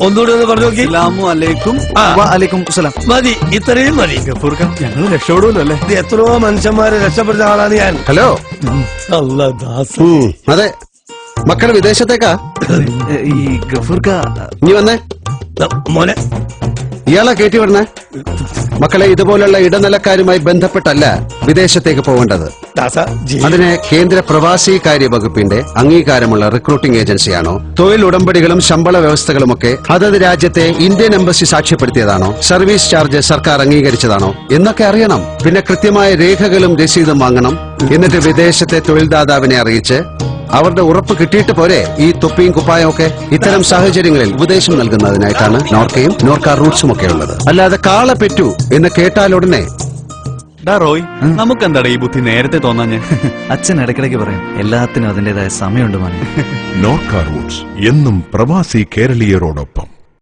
ഒന്നുകൂടെ ഒന്ന് പറഞ്ഞു നോക്കി. മതി, ഇത്രയും മതി. ഞങ്ങൾ രക്ഷപ്പെടുമല്ലോ അല്ലേ? ഇത് എത്രയോ മനുഷ്യന്മാരെ രക്ഷപ്പെടുന്ന ആളാണ് ഞാൻ. ഹലോ. അതെ, മക്കള് വിദേശത്തേക്കാ? ഈ ഗഫൂർക്ക നീ വന്നേ മോനെ. ഇയാളെ കയറ്റി വിടണേ. മക്കളെ, ഇതുപോലുള്ള ഇടനിലക്കാരുമായി ബന്ധപ്പെട്ടല്ല വിദേശത്തേക്ക് പോകേണ്ടത്. അതിന് കേന്ദ്ര പ്രവാസി കാര്യ വകുപ്പിന്റെ അംഗീകാരമുള്ള റിക്രൂട്ടിംഗ് ഏജൻസിയാണോ? തൊഴിൽ ഉടമ്പടികളും ശമ്പള വ്യവസ്ഥകളുമൊക്കെ അതത് രാജ്യത്തെ ഇന്ത്യൻ എംബസി സാക്ഷ്യപ്പെടുത്തിയതാണോ? സർവീസ് ചാർജ് സർക്കാർ അംഗീകരിച്ചതാണോ എന്നൊക്കെ അറിയണം. പിന്നെ കൃത്യമായ രേഖകളും രസീതും വാങ്ങണം. എന്നിട്ട് വിദേശത്തെ തൊഴിൽദാതാവിനെ അറിയിച്ച് അവരുടെ ഉറപ്പ് കിട്ടിയിട്ട് പോരെ ഈ തൊപ്പിയും കുപ്പായും ഒക്കെ. ഇത്തരം സാഹചര്യങ്ങളിൽ ഉപദേശം നൽകുന്നതിനായിട്ടാണ് നോർക്കയും നോർക്ക റൂട്ട്സും ഒക്കെ ഉള്ളത്. അല്ലാതെ കാള പെറ്റു എന്ന് കേട്ടാലുടനെ റോയ്, നമുക്കെന്താടാ ഈ ബുദ്ധി നേരത്തെ തോന്നാഞ്ഞ്? അച്ഛൻ ഇടയ്ക്കിടയ്ക്ക് പറയും എല്ലാത്തിനും അതിന്റേതായ സമയമുണ്ട് മോനെ. നോർക്ക റൂട്ട്സ് എന്നും പ്രവാസി കേരളീയരോടൊപ്പം.